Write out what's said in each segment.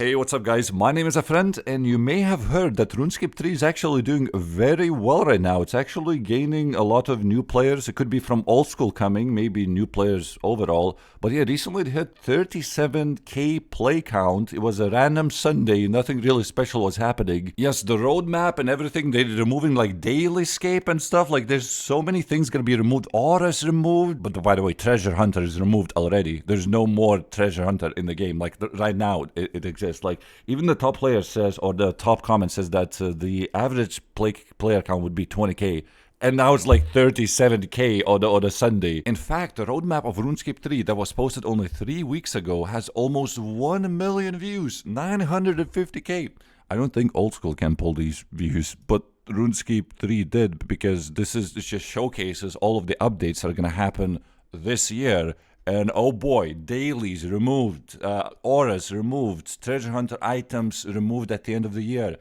Hey, what's up guys? My name is a friend, and you may have heard that RuneScape 3 is actually doing very well right now. It's actually gaining a lot of new players. It could be from old school coming, maybe new players overall. But yeah, recently it hit 37k play count. It was a random Sunday, nothing really special was happening. Yes, the roadmap and everything, they're removing like daily scape and stuff. Like there's so many things gonna be removed. Aura's removed, but by the way, Treasure Hunter is removed already. There's no more Treasure Hunter in the game. Like right now, it exists. Like even the top player says, or the top comment says that the average player count would be 20k, and now it's like 37k on the Sunday. In fact, the roadmap of RuneScape 3 that was posted only 3 weeks ago has almost 1 million views, 950k. I don't think old school can pull these views, but RuneScape 3 did, because this just showcases all of the updates that are gonna happen this year. And oh boy, dailies removed, auras removed, treasure hunter items removed at the end of the year,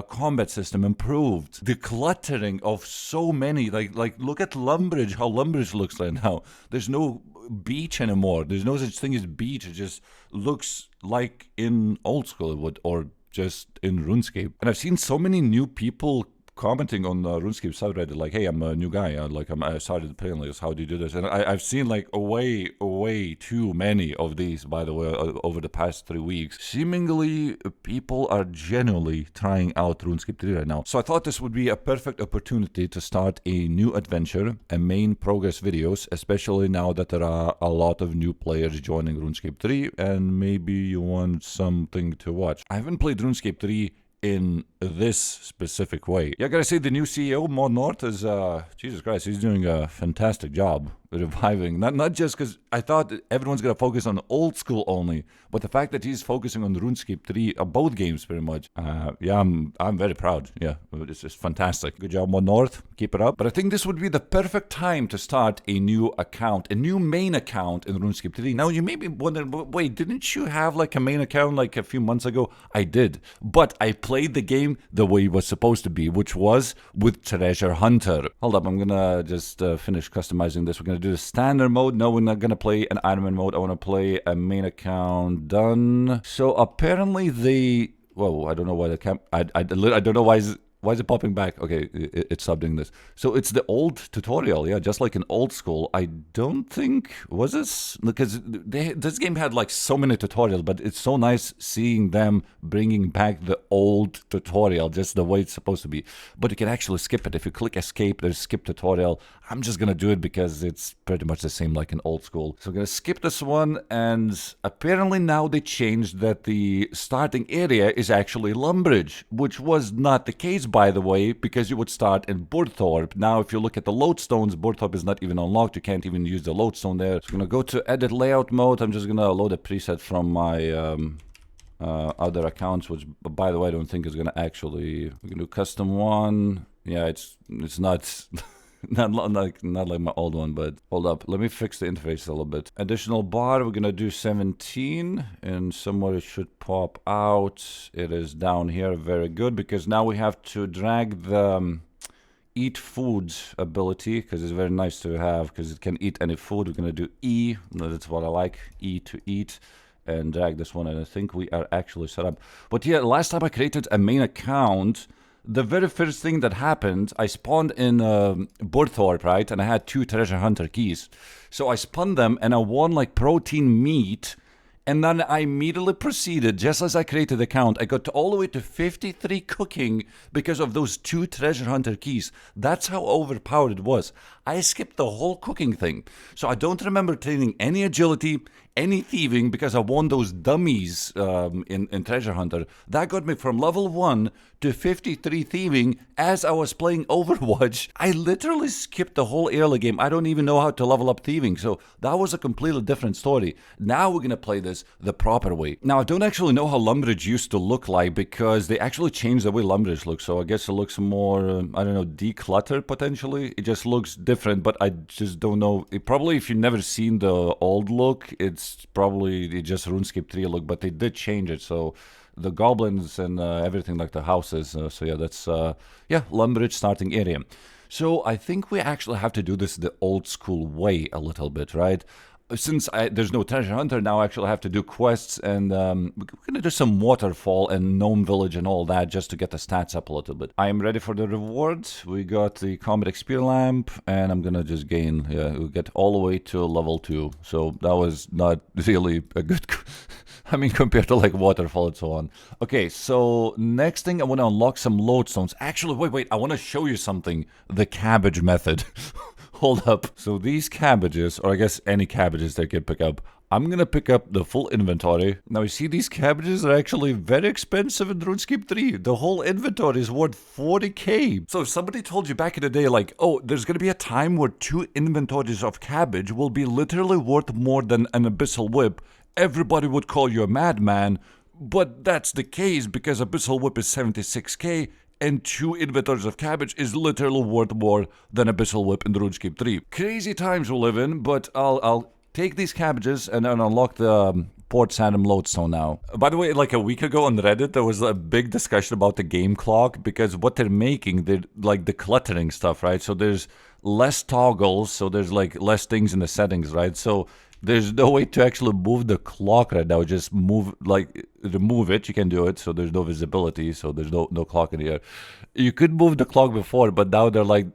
combat system improved, decluttering of so many, like look at Lumbridge, how Lumbridge looks right now. There's no beach anymore. There's no such thing as beach. It just looks like in old school it would, or just in RuneScape. And I've seen so many new people commenting on RuneScape subreddit, like, hey, I'm a new guy, I started playing this, how do you do this? And I've seen like way too many of these, by the way, over the past 3 weeks. Seemingly, people are genuinely trying out RuneScape 3 right now. So I thought this would be a perfect opportunity to start a new adventure and main progress videos, especially now that there are a lot of new players joining RuneScape 3, and maybe you want something to watch. I haven't played RuneScape 3 in this specific way. Yeah, I gotta say, the new CEO, Mod North, is, Jesus Christ, he's doing a fantastic job reviving. Not just because I thought that everyone's gonna focus on old school only, but the fact that he's focusing on RuneScape 3, both games pretty much. Yeah, I'm very proud. Yeah, it's just fantastic. Good job, Mod North. Keep it up. But I think this would be the perfect time to start a new account, a new main account in RuneScape 3. Now, you may be wondering, wait, didn't you have like a main account like a few months ago? I did, but I played the game the way it was supposed to be, which was with Treasure Hunter. Hold up, I'm gonna just finish customizing this. We're gonna do the standard mode. No, we're not gonna play an Ironman mode. I want to play a main account. Done. So apparently they... Whoa, I don't know why the I don't know why is it popping back? Okay, it's subbing this. So it's the old tutorial, yeah, just like in old school. I don't think... Was this? Because this game had like so many tutorials, but it's so nice seeing them bringing back the old tutorial, just the way it's supposed to be. But you can actually skip it. If you click escape, there's skip tutorial. I'm just gonna do it because it's pretty much the same like in old school. So I'm gonna skip this one, and apparently now they changed that the starting area is actually Lumbridge, which was not the case, by the way, because you would start in Burthorpe. Now, if you look at the lodestones, Burthorpe is not even unlocked. You can't even use the lodestone there. So I'm gonna go to edit layout mode. I'm just gonna load a preset from my other accounts, which, by the way, I don't think is gonna actually... We can do custom one. Yeah, it's not... not like my old one, but hold up. Let me fix the interface a little bit. Additional bar, we're gonna do 17, and somewhere it should pop out. It is down here. Very good, because now we have to drag the eat food ability, because it's very nice to have, because it can eat any food. We're gonna do E. That's what I like. E to eat. And drag this one, and I think we are actually set up. But yeah, last time I created a main account, the very first thing that happened, I spawned in Burthorpe, right? And I had 2 treasure hunter keys. So I spun them, and I won like protein meat. And then I immediately proceeded, just as I created the account, I got all the way to 53 cooking because of those 2 treasure hunter keys. That's how overpowered it was. I skipped the whole cooking thing. So I don't remember training any agility, any thieving, because I won those dummies in Treasure Hunter. That got me from level 1 to 53 thieving as I was playing Overwatch. I literally skipped the whole early game. I don't even know how to level up thieving, so that was a completely different story. Now we're gonna play this the proper way. Now, I don't actually know how Lumbridge used to look like, because they actually changed the way Lumbridge looks, so I guess it looks more, I don't know, decluttered potentially. It just looks different, but I just don't know. Probably if you've never seen the old look, it's probably just RuneScape 3 look, but they did change it, so the goblins and everything, like the houses, so yeah, that's yeah, Lumbridge starting area. So I think we actually have to do this the old school way a little bit, right? since there's no treasure hunter now, I actually have to do quests, and we're gonna do some Waterfall and Gnome Village and all that just to get the stats up a little bit. I am ready for the rewards. We got the combat experience lamp, and I'm gonna just gain, we'll get all the way to level 2. So that was not really a good, I mean, compared to like Waterfall and so on. Okay, so next thing, I want to unlock some lodestones. Actually, wait, I want to show you something. The cabbage method. Hold up. So these cabbages, or I guess any cabbages that I can pick up, I'm gonna pick up the full inventory. Now you see these cabbages are actually very expensive in RuneScape 3. The whole inventory is worth 40k. So if somebody told you back in the day like, oh, there's gonna be a time where 2 inventories of cabbage will be literally worth more than an abyssal whip, everybody would call you a madman. But that's the case because abyssal whip is 76k. And 2 inventories of cabbage is literally worth more than abyssal whip in RuneScape 3. Crazy times we live in, but I'll take these cabbages and then unlock the Port Sanctum lodestone now. By the way, like a week ago on Reddit, there was a big discussion about the game clock because what they're making, they're like decluttering stuff, right? So there's less toggles, so there's like less things in the settings, right? So there's no way to actually move the clock right now. Just move, like, remove it. You can do it, so there's no visibility, so there's no clock in here. You could move the clock before, but now they're like,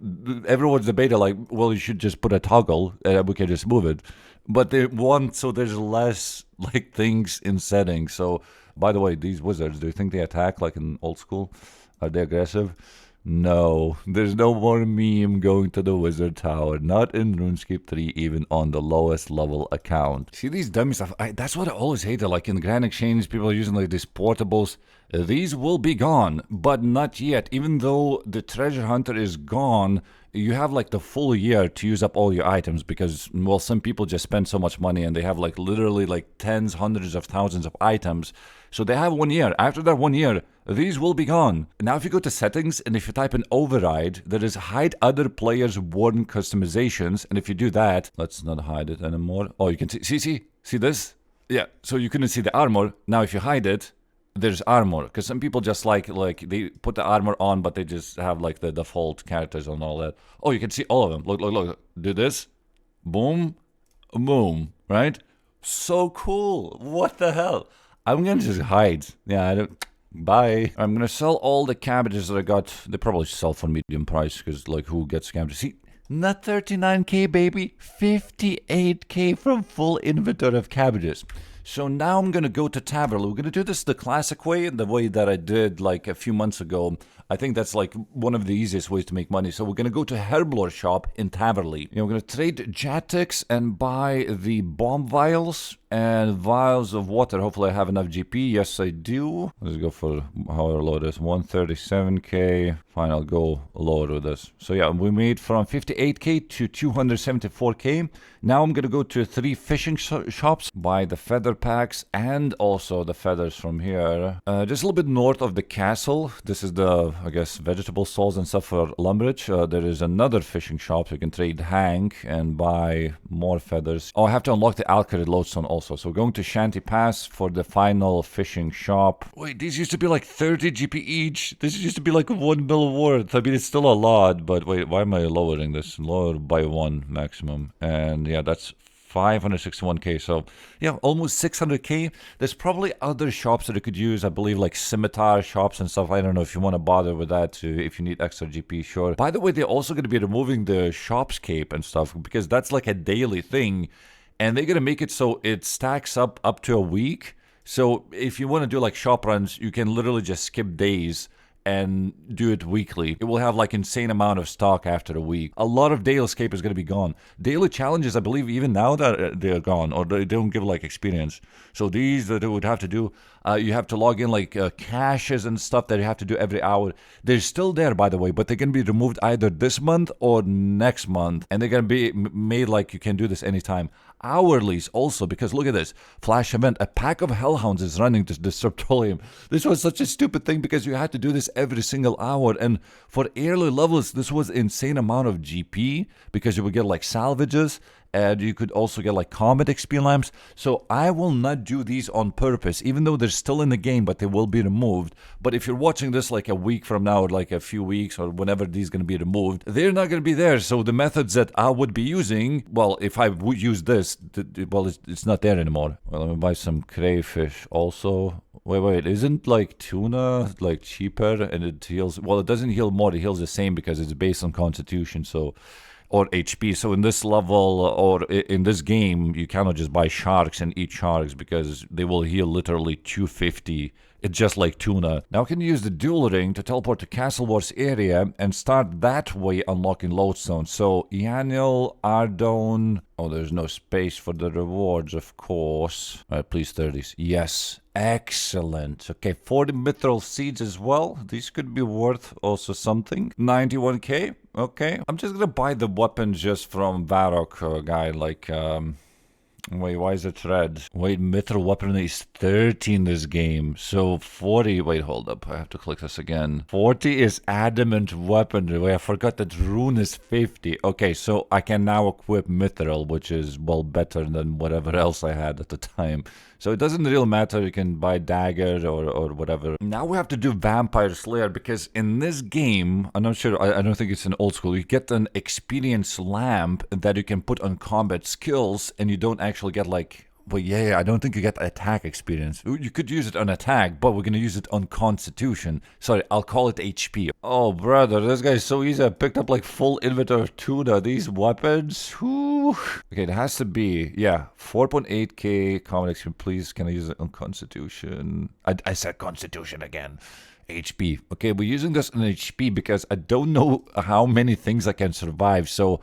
everyone's debating like, well, you should just put a toggle and we can just move it. But they want, so there's less, like, things in settings. So, by the way, these wizards, do you think they attack like in old school? Are they aggressive? No, there's no more meme going to the wizard tower, not in RuneScape 3, even on the lowest level account. See these dummy stuff, that's what I always hated, like in Grand Exchange, people are using like these portables. These will be gone, but not yet. Even though the treasure hunter is gone, you have like the full year to use up all your items because, well, some people just spend so much money and they have like literally like tens, hundreds of thousands of items. So they have 1 year. After that 1 year, these will be gone. Now if you go to settings and if you type in override, there is hide other players' worn customizations. And if you do that, let's not hide it anymore. Oh, you can see this? Yeah, so you couldn't see the armor. Now if you hide it, there's armor. Because some people just like they put the armor on, but they just have like the default characters and all that. Oh, you can see all of them. Look. Do this. Boom. Boom. Right? So cool. What the hell? I'm gonna just hide. Yeah, I don't... Bye. I'm gonna sell all the cabbages that I got. They probably sell for medium price because, like, who gets cabbages? See, not 39k, baby. 58k from full inventory of cabbages. So now I'm gonna go to Peril. We're gonna do this the classic way, the way that I did like a few months ago. I think that's like one of the easiest ways to make money. So we're gonna go to Herblore shop in Peril. We're gonna trade Jatics and buy the bomb vials and vials of water. Hopefully I have enough GP. Yes, I do. Let's go for however low this. 137k. Fine, I'll go lower with this. So yeah, we made from 58k to 274k. Now I'm gonna go to 3 fishing shops, buy the feather packs and also the feathers from here. Just a little bit north of the castle. This is the, I guess, vegetable stalls and stuff for Lumbridge. There is another fishing shop. You can trade Hank and buy more feathers. Oh, I have to unlock the Alkarid lodestone also. So going to Shanty Pass for the final fishing shop. Wait, these used to be like 30 GP each. This used to be like 1 mil worth. I mean, it's still a lot, but wait, why am I lowering this? Lower by 1 maximum. And yeah, that's 561k. So yeah, almost 600k. There's probably other shops that you could use. I believe like scimitar shops and stuff. I don't know if you want to bother with that too. If you need extra GP, sure. By the way, they're also going to be removing the shopscape and stuff because that's like a daily thing. And they're going to make it so it stacks up to a week. So if you want to do like shop runs, you can literally just skip days and do it weekly. It will have like insane amount of stock after a week. A lot of daily escape is going to be gone. Daily challenges, I believe even now that they're gone or they don't give like experience. So these that you would have to do, you have to log in like caches and stuff that you have to do every hour. They're still there, by the way, but they're going to be removed either this month or next month. And they're going to be made like you can do this anytime. Hourlies also, because look at this. Flash event. A pack of hellhounds is running to disrupt Petroleum. This was such a stupid thing because you had to do this every single hour. And for early levels, this was insane amount of GP because you would get like salvages and you could also get like combat XP lamps. So I will not do these on purpose, even though they're still in the game, but they will be removed. But if you're watching this like a week from now, or like a few weeks, or whenever these going to be removed, they're not going to be there. So the methods that I would be using, well, if I would use this, well, it's not there anymore. Well, let me buy some crayfish also. Wait, isn't like tuna like cheaper and it heals? Well, it doesn't heal more, it heals the same because it's based on constitution, so, or HP. So in this level, or in this game, you cannot just buy sharks and eat sharks because they will heal literally 250. It's just like tuna. Now I can use the dual ring to teleport to Castle Wars area and start that way unlocking lodestone. So Yaniel, Ardone. Oh, there's no space for the rewards, of course. Alright, please 30s. Yes. Excellent. Okay, 40 mithril seeds as well. These could be worth also something. 91k. Okay. I'm just gonna buy the weapons just from Varrock guy, like wait, why is it red? Wait, mithril weapon is 30 in this game. So 40, wait, hold up. I have to click this again. 40 is adamant weaponry. Wait, I forgot that rune is 50. Okay, so I can now equip mithril, which is, well, better than whatever else I had at the time. So it doesn't really matter, you can buy dagger or whatever. Now we have to do Vampire Slayer, because in this game, I'm not sure, I don't think it's in old school, you get an experience lamp that you can put on combat skills, and you don't actually get like, well, yeah, I don't think you get attack experience. You could use it on attack, but we're gonna use it on constitution. Sorry, I'll call it HP. Oh, brother, this guy's so easy. I picked up like full inventory of tuna. These weapons, whew. Okay, it has to be, yeah, 4.8k combat experience. Please, can I use it on constitution? I said constitution again. HP. Okay, we're using this on HP because I don't know how many things I can survive, so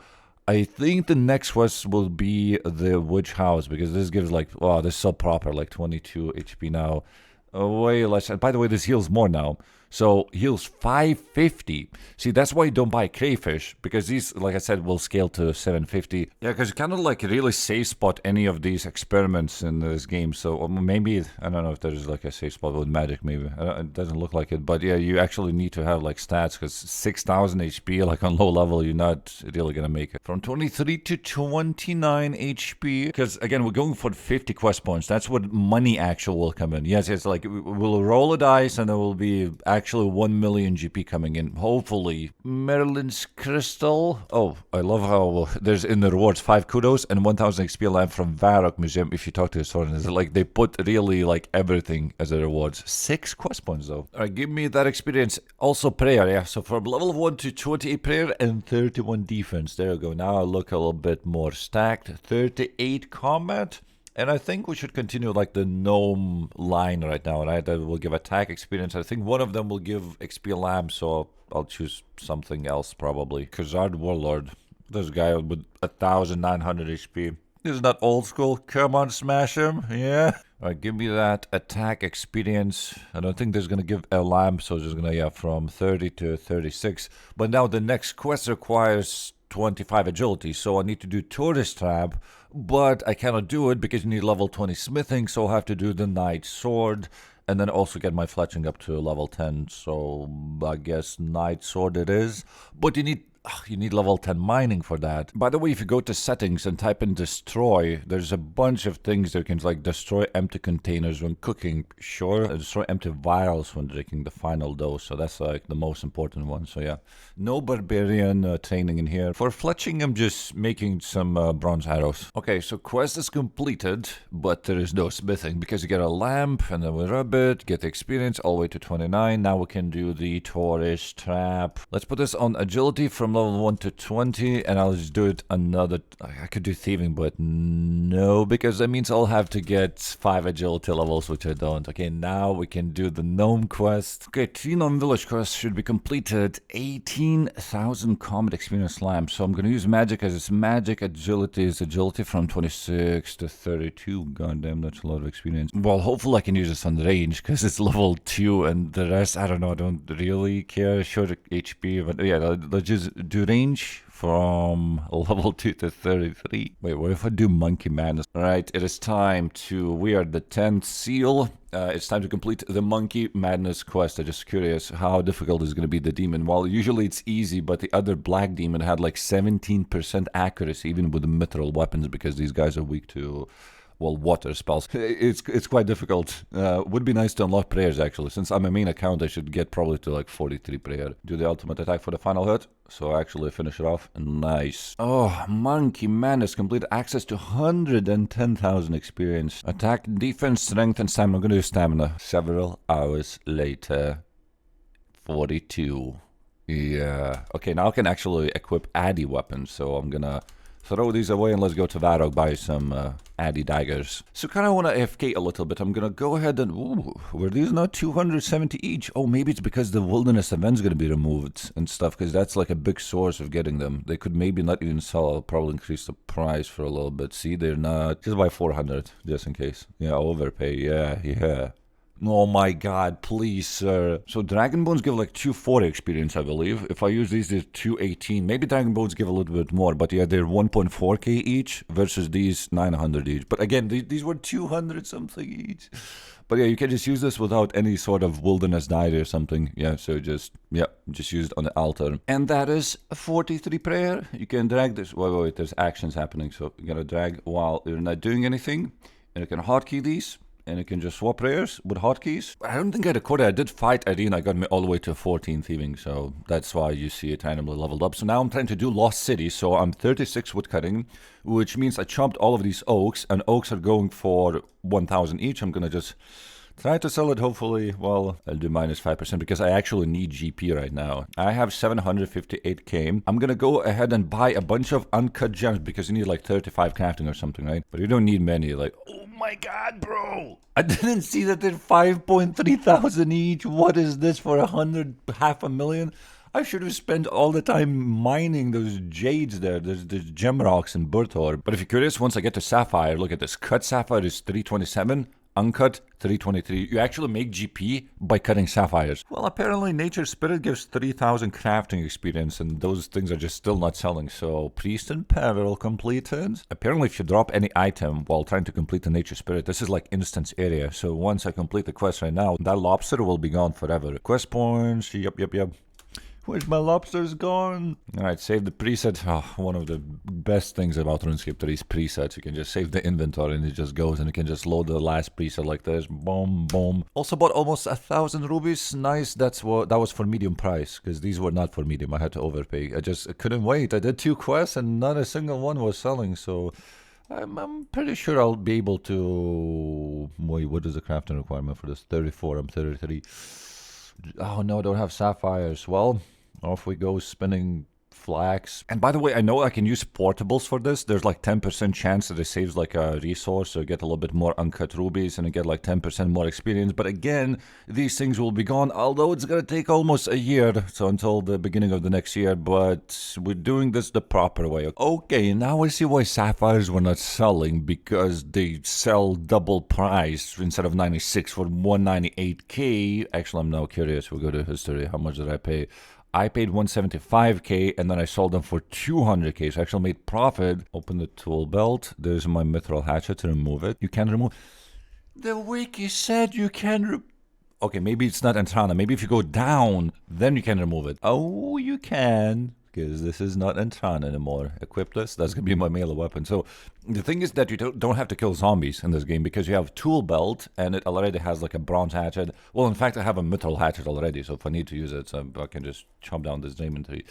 I think the next quest will be the witch house, because this gives like, wow, this is so proper, like 22 HP now. Wait, let's, by the way, this heals more now. So heals 550. See, that's why you don't buy crayfish, because these, like I said, will scale to 750. Yeah, because you cannot like really safe spot any of these experiments in this game. So maybe, I don't know if there's like a safe spot with magic, maybe. It doesn't look like it, but yeah, you actually need to have like stats, because 6000 HP, like on low level, you're not really gonna make it. From 23 to 29 HP, because again, we're going for 50 quest points. That's what money actual will come in. Yes, it's like, we'll roll a dice and there will be actually 1 million GP coming in, hopefully. Merlin's Crystal. Oh, I love how there's in the rewards 5 kudos and 1000 XP lamp from Varrock Museum. If you talk to the historians, like they put really like everything as a rewards. 6 quest points though. Alright, give me that experience. Also prayer, yeah. So from level 1 to 28 prayer and 31 defense. There you go. Now I look a little bit more stacked. 38 combat. And I think we should continue like the gnome line right now, right? That will give attack experience. I think one of them will give XP lamp, so I'll choose something else probably. Khazard Warlord. This guy with 1900 HP. This is not old school. Come on, smash him. Yeah. Alright, give me that attack experience. I don't think there's gonna give a lamp, so it's just gonna, yeah, from 30 to 36. But now the next quest requires 25 agility, so I need to do tourist trap, but I cannot do it because you need level 20 smithing, so I'll have to do the knight sword and then also get my fletching up to level 10. So I guess knight sword it is, but you need level 10 mining for that. By the way, if you go to settings and type in destroy, there's a bunch of things that you can, like, destroy empty containers when cooking, sure, destroy empty vials when drinking the final dose, so that's like the most important one. So yeah, no barbarian training in here. For fletching, I'm just making some bronze arrows. Okay, so quest is completed, but there is no smithing because you get a lamp and then we rub it, get the experience all the way to 29. Now we can do the tourist trap. Let's put this on agility from level 1 to 20, and I'll just do it another. I could do thieving, but no, because that means I'll have to get 5 agility levels, which I don't. Okay, now we can do the gnome quest. Okay, 3 gnome village quests should be completed. 18,000 combat experience lamp. So I'm gonna use magic as it's magic. Agility is agility from 26 to 32. God damn, that's a lot of experience. Well, hopefully I can use this on range because it's level 2, and the rest, I don't know, I don't really care. Short HP, but yeah, let's just do range from level 2 to 33. Wait, what if I do Monkey Madness? Alright, it is time to wear the 10th seal. It's time to complete the Monkey Madness quest. I'm just curious how difficult is going to be the demon. Well, usually it's easy, but the other black demon had like 17% accuracy, even with the mithril weapons, because these guys are weak to, well, water spells. It's quite difficult. Would be nice to unlock prayers, actually. Since I'm a main account, I should get probably to like 43 prayer. Do the ultimate attack for the final hit. So actually finish it off. Nice. Oh, Monkey Madness. Complete access to 110,000 experience. Attack, defense, strength, and stamina. I'm going to do stamina. Several hours later. 42. Yeah. Okay, now I can actually equip Addy weapons. So I'm going to throw these away and let's go to Varrock, buy some Addy daggers. So kind of want to AFK a little bit. I'm going to go ahead and... Ooh, were these not 270 each? Oh, maybe it's because the wilderness event's going to be removed and stuff, because that's like a big source of getting them. They could maybe not even sell. I'll probably increase the price for a little bit. See, they're not... Just buy 400, just in case. Yeah, overpay. Yeah. Oh my god, please, sir. So Dragon Bones give like 240 experience, I believe. If I use these, they're 218. Maybe Dragon Bones give a little bit more, but yeah, they're 1.4k each versus these 900 each. But again, these were 200 something each. But yeah, you can just use this without any sort of wilderness diary or something. Yeah, so just use it on the altar. And that is a 43 prayer. You can drag this. Wait, there's actions happening. So you gotta drag while you're not doing anything. And you can hotkey these. And you can just swap prayers with hotkeys. I don't think I recorded. I did fight Arena. I got me all the way to 14 thieving. So that's why you see it randomly leveled up. So now I'm trying to do Lost City. So I'm 36 woodcutting, which means I chopped all of these oaks. And oaks are going for 1,000 each. I'm going to just try to sell it, hopefully. Well, I'll do minus 5% because I actually need GP right now. I have 758k. I'm going to go ahead and buy a bunch of uncut gems because you need like 35 crafting or something, right? But you don't need many. Like, oh my god, bro. I didn't see that they're 5.3 thousand each. What is this for 500,000? I should have spent all the time mining those jades there. There's gem rocks in Burthor. But if you're curious, once I get to Sapphire, look at this. Cut Sapphire is 327. Uncut, 323. You actually make GP by cutting sapphires. Well, apparently Nature Spirit gives 3,000 crafting experience, and those things are just still not selling. So, Priest and Peril completed. Apparently, if you drop any item while trying to complete the Nature Spirit, this is like instance area. So, once I complete the quest right now, that lobster will be gone forever. Quest points, yep. Where's my lobsters gone? Alright, save the preset. Oh, one of the best things about RuneScape 3 is presets. You can just save the inventory and it just goes, and you can just load the last preset like this. Boom, boom. Also bought almost 1,000 rubies. Nice. That was for medium price, because these were not for medium. I had to overpay. I couldn't wait. I did 2 quests and not a single one was selling, so I'm pretty sure I'll be able to... Wait, what is the crafting requirement for this? 34, I'm 33. Oh no, I don't have sapphires. Well, off we go spinning flax. And by the way, I know I can use portables for this. There's like 10% chance that it saves like a resource, so you get a little bit more uncut rubies and you get like 10% more experience. But again, these things will be gone, although it's gonna take almost a year, so until the beginning of the next year. But we're doing this the proper way. Okay, now I see why sapphires were not selling, because they sell double price instead of 96 for 198k. Actually, I'm now curious. We'll go to history. How much did I pay? I paid 175k and then I sold them for 200k, so I actually made profit. Open the tool belt. There's my mithril hatchet to remove it. You can remove... The wiki said you can okay, maybe it's not Entrana. Maybe if you go down, then you can remove it. Oh, you can, because this is not Entrana anymore. Equip this. That's going to be my melee weapon. So the thing is that you don't have to kill zombies in this game, because you have tool belt and it already has like a bronze hatchet. Well, in fact, I have a mithril hatchet already, so if I need to use it, so I can just chop down this diamond tree.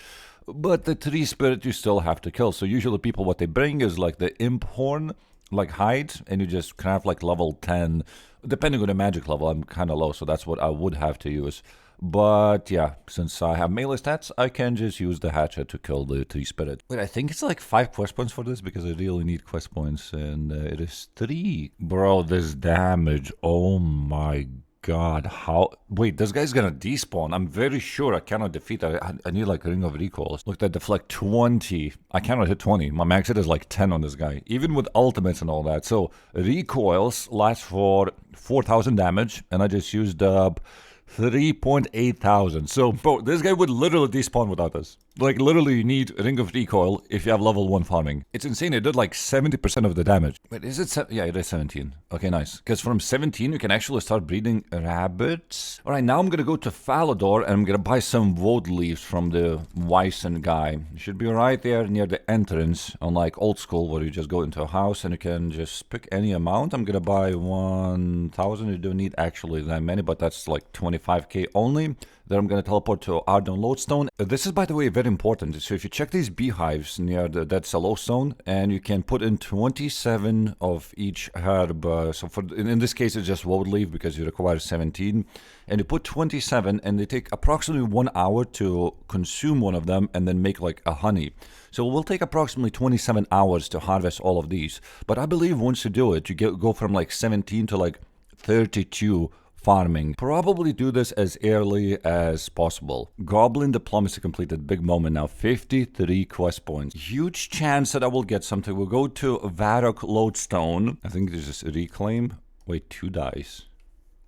But the tree spirit you still have to kill. So usually people, what they bring is like the imp horn, like hide, and you just craft like level 10, depending on the magic level. I'm kind of low, so that's what I would have to use. But yeah, since I have melee stats, I can just use the hatchet to kill the tree spirit. Wait, I think it's like 5 quest points for this, because I really need quest points, and it is 3. Bro, this damage, oh my god, how... Wait, this guy's gonna despawn. I'm very sure I cannot defeat that. I need like a ring of recoils. Look, that deflect 20. I cannot hit 20. My max hit is like 10 on this guy, even with ultimates and all that. So recoils last for 4,000 damage, and I just used up 3.8 thousand. So, bro, this guy would literally despawn without this. Like, literally, you need Ring of Recoil if you have level 1 farming. It's insane. It did like 70% of the damage. Wait, is it? Yeah, it is 17. Okay, nice. Because from 17, you can actually start breeding rabbits. All right, now I'm going to go to Falador and I'm going to buy some woad leaves from the Wyson guy. It should be right there near the entrance, unlike old school where you just go into a house and you can just pick any amount. I'm going to buy 1,000. You don't need actually that many, but that's like 25k only. Then I'm going to teleport to Ardon Lodestone. This is, by the way, very important. So if you check these beehives near that's a lodestone, and you can put in 27 of each herb. So in this case, it's just woad leaf because you require 17. And you put 27, and they take approximately 1 hour to consume one of them and then make like a honey. So it will take approximately 27 hours to harvest all of these. But I believe once you do it, you go from like 17 to like 32 farming. Probably do this as early as possible. Goblin diplomacy completed. Big moment now. 53 quest points. Huge chance that I will get something. We'll go to Varrock Lodestone. I think this is reclaim. Wait, 2 dice.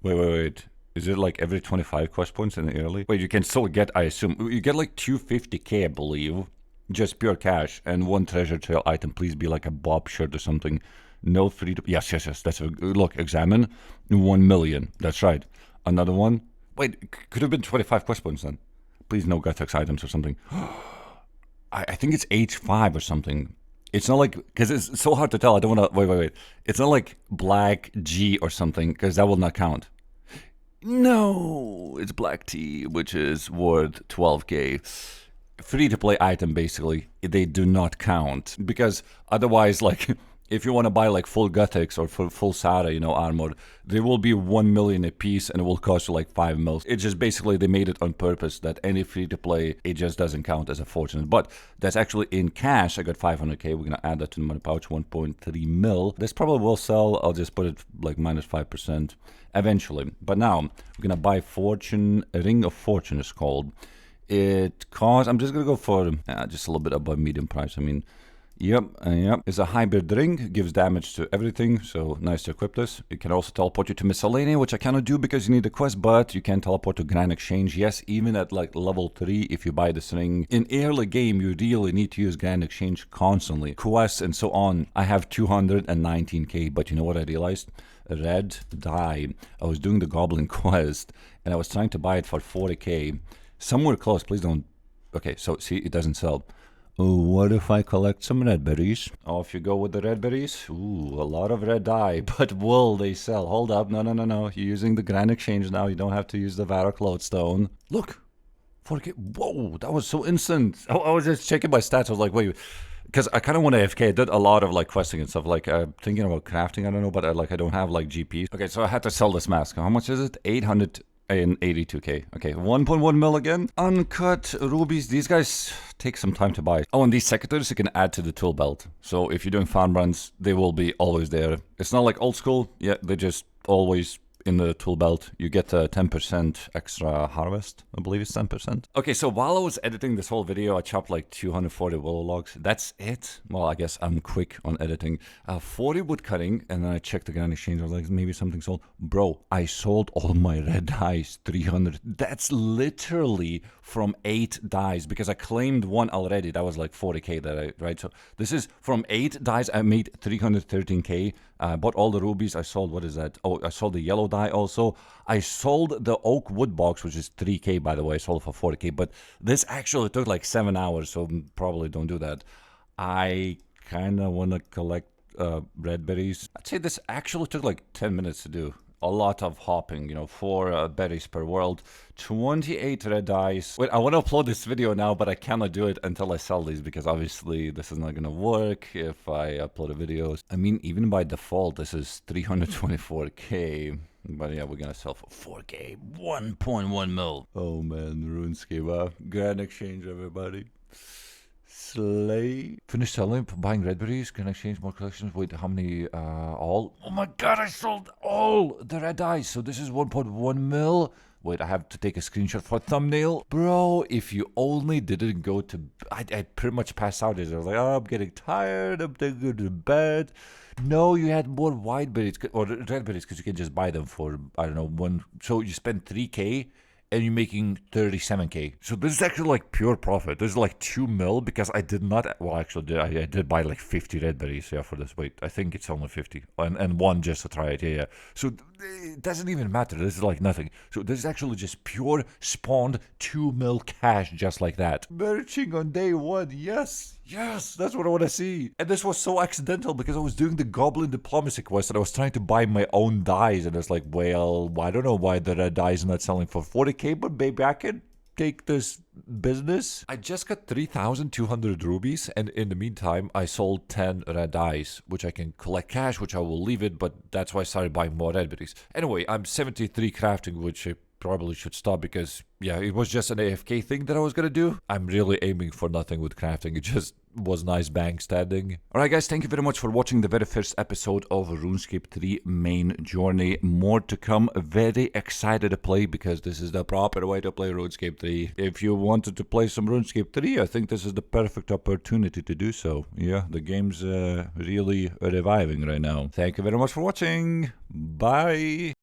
Wait. Is it like every 25 quest points in the early? Wait, you can still get, I assume. You get like 250k, I believe. Just pure cash. And 1 treasure trail item. Please be like a Bob shirt or something. No free to... Yes. That's a... Look, examine. 1 million. That's right. Another one. Wait, could have been 25 quest points then. Please no Gutex items or something. I think it's H5 or something. It's not like... Because it's so hard to tell. I don't want to... Wait. It's not like Black G or something, because that will not count. No! It's Black T, which is worth 12k. Free-to-play item, basically. They do not count. Because otherwise, like... If you want to buy like full Gutex or full Sara, armor, they will be 1 million a piece and it will cost you like 5 mils. It's just basically they made it on purpose that any free to play, it just doesn't count as a fortune. But that's actually in cash. I got 500k. We're going to add that to the money pouch, 1.3 mil. This probably will sell. I'll just put it like minus 5% eventually. But now we're going to buy Fortune. Ring of Fortune is called. It costs, I'm just going to go for just a little bit above medium price. I mean, Yep. It's a hybrid ring, gives damage to everything, so nice to equip this. It can also teleport you to Miscellany, which I cannot do because you need a quest, but you can teleport to Grand Exchange. Yes, even at like level 3, if you buy this ring. In early game, you really need to use Grand Exchange constantly. Quests and so on. I have 219k, but you know what I realized? Red dye. I was doing the Goblin quest, and I was trying to buy it for 40k. Somewhere close, please don't... Okay, so see, it doesn't sell. What if I collect some red berries? Oh, if you go with the red berries? Ooh, a lot of red dye. But will they sell? Hold up. No. You're using the Grand Exchange now. You don't have to use the Varrock Lodestone. Look. 40k. Whoa, that was so instant. I was just checking my stats. I was like, wait. Because I kind of want to AFK. I did a lot of like questing and stuff. Like thinking about crafting. I don't know. But I don't have like GPs. Okay, so I had to sell this mask. How much is it? 882k. Okay, 1.1 mil again. Uncut rubies. These guys take some time to buy. Oh, and these secateurs you can add to the tool belt. So if you're doing farm runs, they will be always there. It's not like old school. Yeah, they just always in the tool belt. You get a 10% extra harvest. I believe it's 10%. Okay, so while I was editing this whole video, I chopped like 240 willow logs. That's it. Well, I guess I'm quick on editing. 40 wood cutting, and then I checked the Grand Exchange. I was like, maybe something sold. Bro, I sold all my red dyes, 300. That's literally from 8 dyes, because I claimed one already. That was like 40k, right? So this is from 8 dyes. I made 313k. I bought all the rubies. I sold, what is that? Oh, I sold the yellow dye also. I sold the oak wood box, which is 3k, by the way. I sold it for 40k, but this actually took like 7 hours, so probably don't do that. I kind of want to collect red berries. I'd say this actually took like 10 minutes to do. A lot of hopping, 4 berries per world, 28 red dyes. Wait, I want to upload this video now, but I cannot do it until I sell these, because obviously this is not going to work if I upload a video. I mean, even by default, this is 324k. But yeah, we're going to sell for 4k, 1.1 mil. Oh man, Runescape, Grand Exchange, everybody. Slay. Finish selling, buying red berries, can exchange more collections. Wait, how many, all? Oh my god, I sold all the red dyes. So this is 1.1 mil. Wait, I have to take a screenshot for thumbnail. Bro, if you only didn't go to... I pretty much passed out. I was like, oh, I'm getting tired. I'm taking to bed. No, you had more white berries or red berries because you can just buy them for, I don't know, one. So you spend 3k and you're making 37k. So this is actually like pure profit. This is like 2 mil because I did not, well actually I did buy like 50 red berries, yeah, for this. Wait, I think it's only 50 and one just to try it, yeah. So it doesn't even matter, this is like nothing. So this is actually just pure spawned 2 mil cash just like that. Merching on day 1, yes. Yes, that's what I want to see. And this was so accidental because I was doing the goblin diplomacy quest and I was trying to buy my own dyes. And it's like, well, I don't know why the red dye is not selling for 40k, but maybe I can take this business. I just got 3,200 rubies, and in the meantime, I sold 10 red dyes, which I can collect cash, which I will leave it, but that's why I started buying more red berries. Anyway, I'm 73 crafting, which I probably should stop because, yeah, it was just an AFK thing that I was gonna do. I'm really aiming for nothing with crafting. It just was nice bank standing. Alright guys, thank you very much for watching the very first episode of RuneScape 3 main journey. More to come. Very excited to play because this is the proper way to play RuneScape 3. If you wanted to play some RuneScape 3, I think this is the perfect opportunity to do so. Yeah, the game's really reviving right now. Thank you very much for watching. Bye!